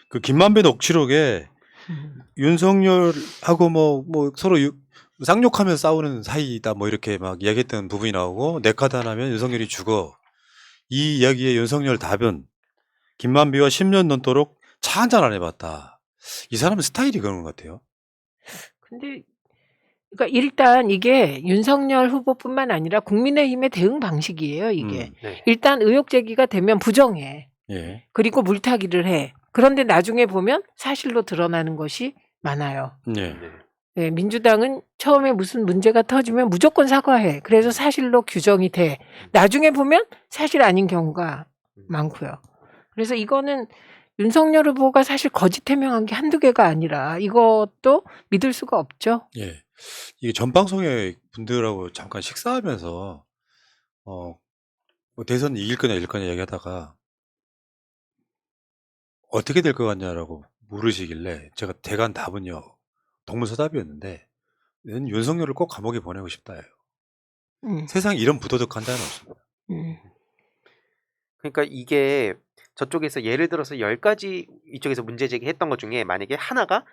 그 김만배 녹취록에 윤석열하고 뭐 서로 쌍욕하면서 싸우는 사이다 뭐 이렇게 막 이야기했던 부분이 나오고 내 카드 하나면 윤석열이 죽어. 이 이야기에 윤석열 답은 김만배와 10년 넘도록 차 한잔 안 해봤다. 이 사람은 스타일이 그런 것 같아요. 근데 그러니까 일단 이게 윤석열 후보뿐만 아니라 국민의힘의 대응 방식이에요. 이게 네. 일단 의혹 제기가 되면 부정해. 예. 그리고 물타기를 해. 그런데 나중에 보면 사실로 드러나는 것이 많아요. 예. 네. 네, 민주당은 처음에 무슨 문제가 터지면 무조건 사과해. 그래서 사실로 규정이 돼. 나중에 보면 사실 아닌 경우가 많고요. 그래서 이거는 윤석열 후보가 사실 거짓 해명한 게 한두 개가 아니라 이것도 믿을 수가 없죠. 예. 이게 전 방송의 분들하고 잠깐 식사하면서 뭐 대선 이길 거냐 이길 거냐 얘기하다가 어떻게 될 것 같냐라고 물으시길래 제가 대간 답은요 동문서답이었는데 윤석열을 꼭 감옥에 보내고 싶다예요. 세상에 이런 부도덕한 자는 없습니다. 그러니까 이게 저쪽에서 예를 들어서 10가지 이쪽에서 문제 제기했던 것 중에 만약에 하나가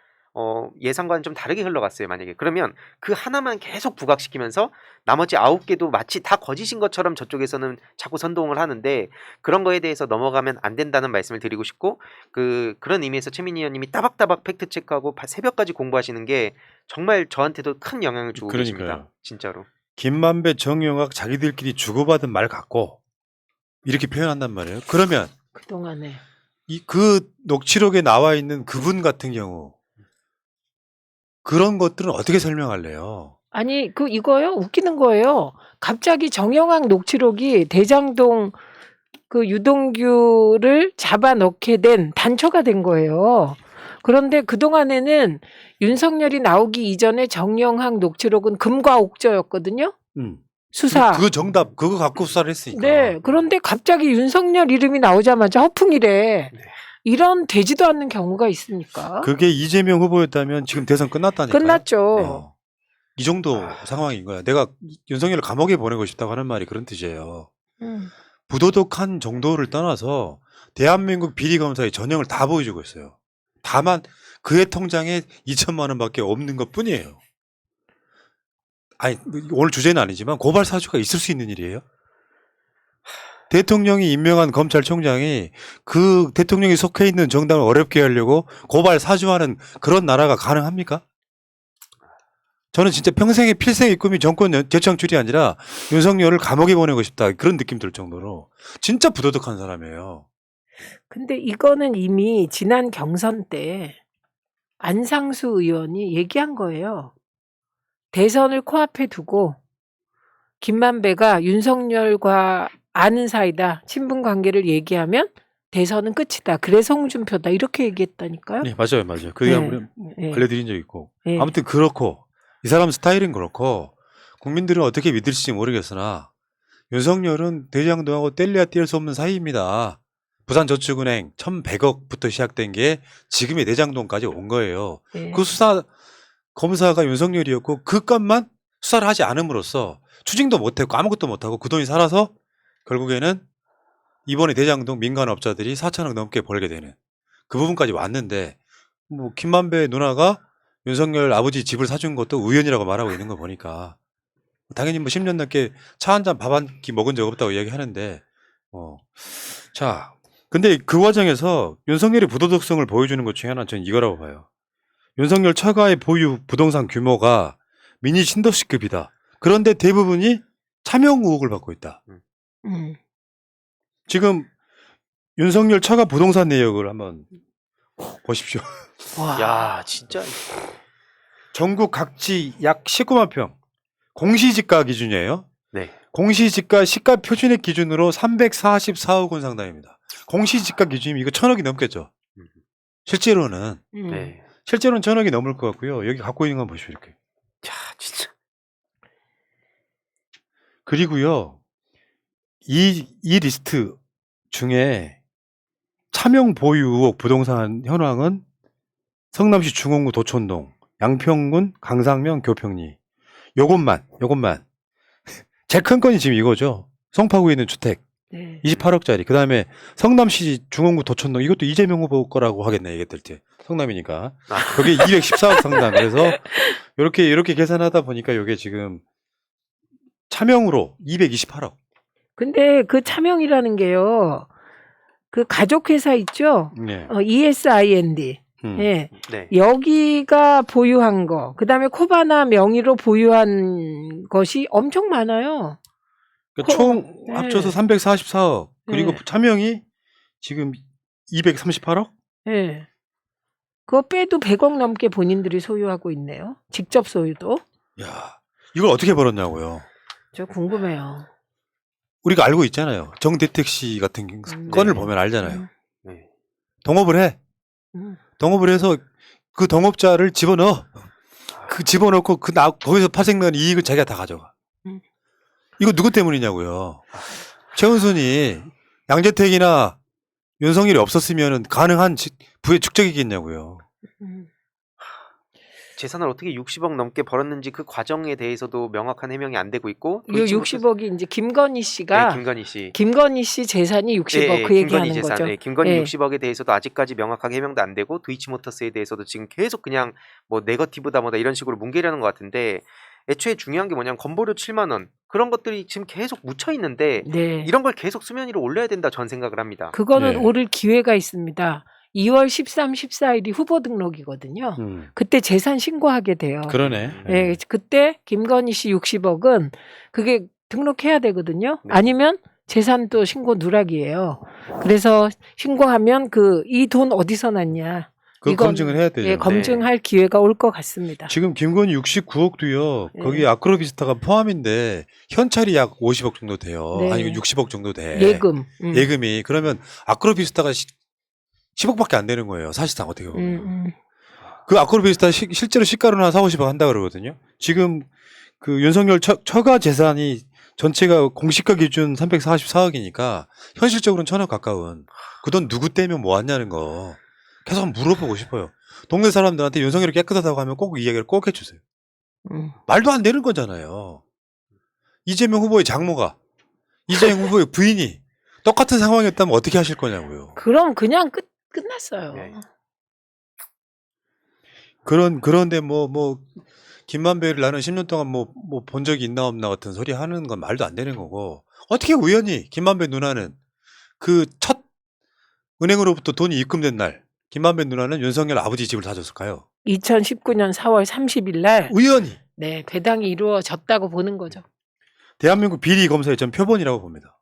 예상과는 좀 다르게 흘러갔어요. 만약에 그러면 그 하나만 계속 부각시키면서 나머지 9개도 마치 다 거짓인 것처럼 저쪽에서는 자꾸 선동을 하는데 그런 거에 대해서 넘어가면 안 된다는 말씀을 드리고 싶고 그런 의미에서 최민희 의원님이 따박따박 팩트 체크하고 새벽까지 공부하시는 게 정말 저한테도 큰 영향을 주고 계십니다. 진짜로. 김만배, 정영학 자기들끼리 주고받은 말 같고 이렇게 표현한단 말이에요. 그러면 그동안에 그 녹취록에 나와 있는 그분 같은 경우 그런 것들은 어떻게 설명할래요? 아니 이거요 웃기는 거예요. 갑자기 정영학 녹취록이 대장동 그 유동규를 잡아넣게 된 단초가 된 거예요. 그런데 그동안에는 윤석열이 나오기 이전에 정영학 녹취록은 금과 옥저였거든요. 수사. 그 정답 그거 갖고 수사를 했으니까. 네. 그런데 갑자기 윤석열 이름이 나오자마자 허풍이래. 네. 이런 되지도 않는 경우가 있으니까. 그게 이재명 후보였다면 지금 대선 끝났다니까요. 끝났죠. 이 정도 상황인 거야. 내가 윤석열을 감옥에 보내고 싶다고 하는 말이 그런 뜻이에요. 부도덕한 정도를 떠나서 대한민국 비리검사의 전형을 다 보여주고 있어요. 다만 그의 통장에 2천만 원밖에 없는 것 뿐이에요. 아니 오늘 주제는 아니지만 고발 사주가 있을 수 있는 일이에요. 대통령이 임명한 검찰총장이 그 대통령이 속해 있는 정당을 어렵게 하려고 고발 사주하는 그런 나라가 가능합니까? 저는 진짜 평생의 필생의 꿈이 정권 재창출이 아니라 윤석열을 감옥에 보내고 싶다 그런 느낌 들 정도로 진짜 부도덕한 사람이에요. 근데 이거는 이미 지난 경선 때 안상수 의원이 얘기한 거예요. 대선을 코앞에 두고 김만배가 윤석열과 아는 사이다. 친분 관계를 얘기하면 대선은 끝이다. 그래서 홍준표다. 이렇게 얘기했다니까요. 네, 맞아요. 그 얘기 알려드린 적 있고. 네. 아무튼 그렇고 이 사람 스타일은 그렇고 국민들은 어떻게 믿을지 모르겠으나 윤석열은 대장동하고 뗄래야 뗄 수 없는 사이입니다. 부산저축은행 1,100억부터 시작된 게 지금의 대장동까지 온 거예요. 네. 그 수사 검사가 윤석열이었고 그 건만 수사를 하지 않음으로써 추징도 못했고 아무것도 못하고 그 돈이 살아서 결국에는 이번에 대장동 민간업자들이 4천억 넘게 벌게 되는 그 부분까지 왔는데 뭐 김만배 누나가 윤석열 아버지 집을 사준 것도 우연이라고 말하고 있는 거 보니까 당연히 뭐 10년 넘게 차 한 잔 밥 한 끼 먹은 적 없다고 얘기하는데 자 근데 그 과정에서 윤석열의 부도덕성을 보여주는 것 중에 하나는 저는 이거라고 봐요. 윤석열 처가의 보유 부동산 규모가 미니 신도시급이다. 그런데 대부분이 차명 의혹을 받고 있다. 지금 윤석열 처가 부동산 내역을 한번 보십시오. 와. 야, 진짜. 전국 각지 약 19만 평. 공시지가 기준이에요. 네. 공시지가 시가 표준액 기준으로 344억 원 상당입니다. 공시지가 기준이면 이거 1,000억이 넘겠죠. 실제로는 네. 실제로는 1,000억이 넘을 것 같고요. 여기 갖고 있는 건 보십시오. 이렇게. 야, 진짜. 그리고요. 이 리스트 중에 차명 보유 의혹 부동산 현황은 성남시 중원구 도촌동, 양평군 강상면 교평리. 요것만. 제일 큰 건이 지금 이거죠. 송파구에 있는 주택. 네. 28억짜리. 그다음에 성남시 중원구 도천동 이것도 이재명 후보 거라고 하겠네 얘기했을 때. 성남이니까. 그게 214억 상당. 그래서 이렇게 계산하다 보니까 이게 지금 차명으로 228억. 근데 그 차명이라는 게요. 그 가족회사 있죠? 네. ESIND. 음. 예. 네. 여기가 보유한 거, 그 다음에 코바나 명의로 보유한 것이 엄청 많아요. 그러니까 총 네. 합쳐서 344억. 그리고 네. 차명이 지금 238억? 예. 그거 빼도 100억 넘게 본인들이 소유하고 있네요. 직접 소유도. 야, 이걸 어떻게 벌었냐고요. 저 궁금해요. 우리가 알고 있잖아요. 정대택 씨 같은 건을 네. 보면 알잖아요. 네. 동업을 해. 음. 동업을 해서 그 동업자를 집어넣어. 그 집어넣고 거기서 파생난 이익을 자기가 다 가져가. 이거 누구 때문이냐고요. 최은순이 양재택이나 윤석열이 없었으면 가능한 부의 축적이겠냐고요. 음. 재산을 어떻게 60억 넘게 벌었는지 그 과정에 대해서도 명확한 해명이 안 되고 있고 이 60억이 이제 김건희 씨가 네, 김건희 씨 재산이 60억 그 김건희 얘기하는 거죠. 김건희 예. 60억에 대해서도 아직까지 명확하게 해명도 안 되고 도이치모터스에 대해서도 지금 계속 그냥 뭐 네거티브다 뭐다 이런 식으로 뭉개려는 것 같은데 애초에 중요한 게 뭐냐면 건보료 7만 원 그런 것들이 지금 계속 묻혀 있는데 네. 이런 걸 계속 수면 위로 올려야 된다 전 생각을 합니다. 그거는 네. 오를 기회가 있습니다. 2월 13, 14일이 후보 등록이거든요. 그때 재산 신고하게 돼요. 그러네. 예, 그때 김건희 씨 60억은 그게 등록해야 되거든요. 네. 아니면 재산도 신고 누락이에요. 그래서 신고하면 이 돈 어디서 났냐. 그 이건, 검증을 해야 되죠. 예, 검증할 기회가 올 것 같습니다. 지금 김건희 69억도요. 네. 거기 아크로비스타가 포함인데 현찰이 약 50억 정도 돼요. 네. 아니 60억 정도 돼. 예금. 예금이 그러면 아크로비스타가 10억밖에 안 되는 거예요. 사실상 어떻게 보면. 그 아크로비스타 실제로 시가로는 한 4, 50억 한다 그러거든요. 지금 그 윤석열 처가 재산이 전체가 공시가 기준 344억이니까 현실적으로는 1000억 가까운. 그 돈 누구 떼면 모았냐는 거 계속 한번 물어보고 싶어요. 동네 사람들한테 윤석열이 깨끗하다고 하면 꼭 이 이야기를 꼭 해주세요. 말도 안 되는 거잖아요. 이재명 후보의 장모가 이재명 후보의 부인이 똑같은 상황이었다면 어떻게 하실 거냐고요. 그럼 그냥 끝났어요. 네. 그런데 김만배를 나는 10년 동안 본 적이 있나 없나 같은 소리 하는 건 말도 안 되는 거고 어떻게 우연히 김만배 누나는 그 첫 은행으로부터 돈이 입금된 날 김만배 누나는 윤석열 아버지 집을 사줬을까요? 2019년 4월 30일 날 우연히. 네, 배당이 이루어졌다고 보는 거죠. 대한민국 비리 검사의 전 표본이라고 봅니다.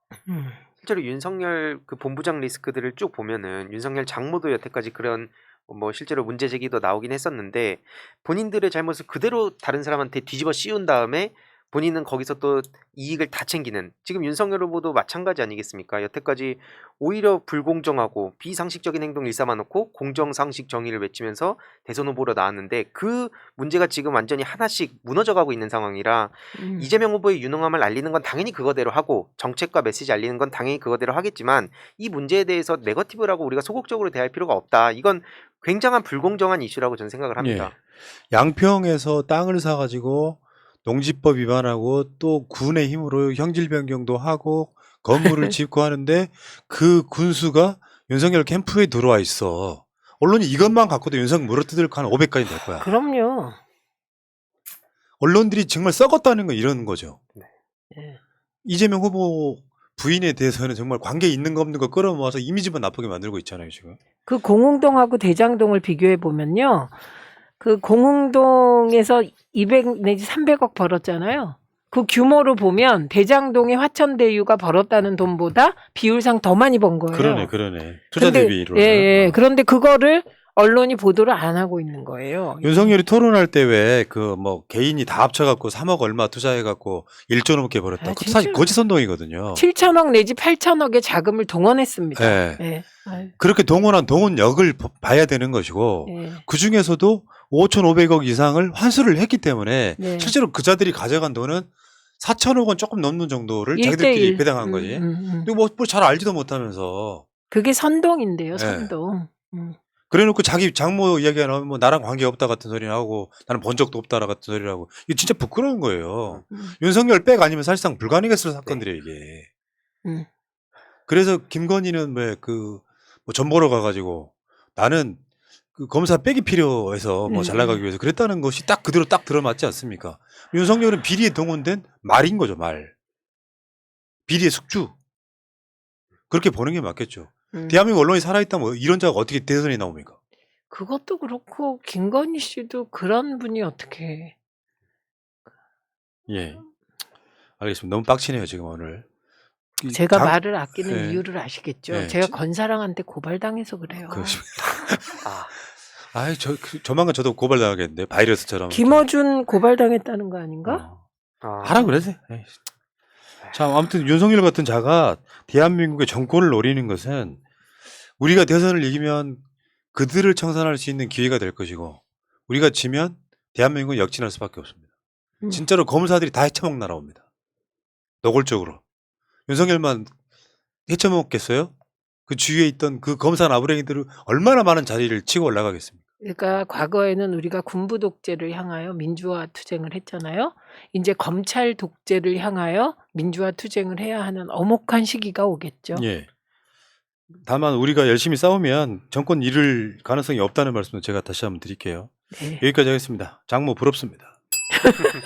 실제로 윤석열 그 본부장 리스크들을 쭉 보면은 윤석열 장모도 여태까지 그런 뭐 실제로 문제 제기도 나오긴 했었는데 본인들의 잘못을 그대로 다른 사람한테 뒤집어 씌운 다음에 본인은 거기서 또 이익을 다 챙기는 지금 윤석열 후보도 마찬가지 아니겠습니까? 여태까지 오히려 불공정하고 비상식적인 행동을 일삼아놓고 공정상식 정의를 외치면서 대선 후보로 나왔는데 그 문제가 지금 완전히 하나씩 무너져가고 있는 상황이라 이재명 후보의 유능함을 알리는 건 당연히 그거대로 하고 정책과 메시지 알리는 건 당연히 그거대로 하겠지만 이 문제에 대해서 네거티브라고 우리가 소극적으로 대할 필요가 없다. 이건 굉장한 불공정한 이슈라고 저는 생각을 합니다. 예. 양평에서 땅을 사가지고 농지법 위반하고 또 군의 힘으로 형질 변경도 하고 건물을 짓고 하는데 그 군수가 윤석열 캠프에 들어와 있어. 언론이 이것만 갖고도 윤석열 물어뜯을 거 한 500가지 될 거야. 그럼요. 언론들이 정말 썩었다는 건 이런 거죠. 네. 이재명 후보 부인에 대해서는 정말 관계 있는 거 없는 거 끌어모아서 이미지만 나쁘게 만들고 있잖아요, 지금. 그 공흥동하고 대장동을 비교해 보면요. 그 공흥동에서 200 내지 300억 벌었잖아요. 그 규모로 보면 대장동의 화천대유가 벌었다는 돈보다 비율상 더 많이 번 거예요. 그러네. 투자 대비로. 예. 그런데 그거를 언론이 보도를 안 하고 있는 거예요. 윤석열이 토론할 때 왜 개인이 다 합쳐갖고 3억 얼마 투자해갖고 1조 넘게 벌었다. 아, 그것도 사실 거짓 선동이거든요. 7천억 내지 8천억의 자금을 동원했습니다. 네. 예. 아유, 그렇게 동원한 동원력을 봐야 되는 것이고 예. 그 중에서도 5,500억 이상을 환수를 했기 때문에 네. 실제로 그자들이 가져간 돈은 4천억 원 조금 넘는 정도를 1대1. 자기들끼리 배당한 거지. 근데 뭐 잘 알지도 못하면서. 그게 선동인데요, 네. 선동. 그래놓고 자기 장모 이야기가 나오면 나랑 관계 없다 같은 소리 하고 나는 본 적도 없다 같은 소리를 하고 이게 진짜 부끄러운 거예요. 윤석열 백 아니면 사실상 불가능했을 사건들이에요 이게. 그래서 김건희는 왜 뭐 전보러 가가지고 나는 그 검사 빼기 필요해서 뭐 잘 나가기 위해서 그랬다는 것이 딱 그대로 딱 들어맞지 않습니까? 윤석열은 비리에 동원된 말인 거죠, 말. 비리의 숙주. 그렇게 보는 게 맞겠죠. 대한민국 언론이 살아있다면 뭐 이런 자가 어떻게 대선에 나옵니까? 그것도 그렇고 김건희 씨도 그런 분이 어떻게 예. 알겠습니다. 너무 빡치네요, 지금 오늘. 제가 말을 아끼는 예. 이유를 아시겠죠? 예. 제가 건사랑한테 고발당해서 그래요. 아, 아이, 조만간 저도 고발당하겠는데, 바이러스처럼. 김어준 고발당했다는 거 아닌가? 하라 그러세요. 에이. 자, 아무튼 윤석열 같은 자가 대한민국의 정권을 노리는 것은 우리가 대선을 이기면 그들을 청산할 수 있는 기회가 될 것이고 우리가 지면 대한민국은 역진할 수밖에 없습니다. 진짜로 검사들이 다 헤쳐먹는 나라입니다. 노골적으로. 윤석열만 헤쳐먹겠어요? 그 주위에 있던 그 검사 나부랭이들을 얼마나 많은 자리를 치고 올라가겠습니까? 그러니까 과거에는 우리가 군부 독재를 향하여 민주화 투쟁을 했잖아요. 이제 검찰 독재를 향하여 민주화 투쟁을 해야 하는 엄혹한 시기가 오겠죠. 예. 다만 우리가 열심히 싸우면 정권 잃을 가능성이 없다는 말씀을 제가 다시 한번 드릴게요. 네. 여기까지 하겠습니다. 장모 부럽습니다.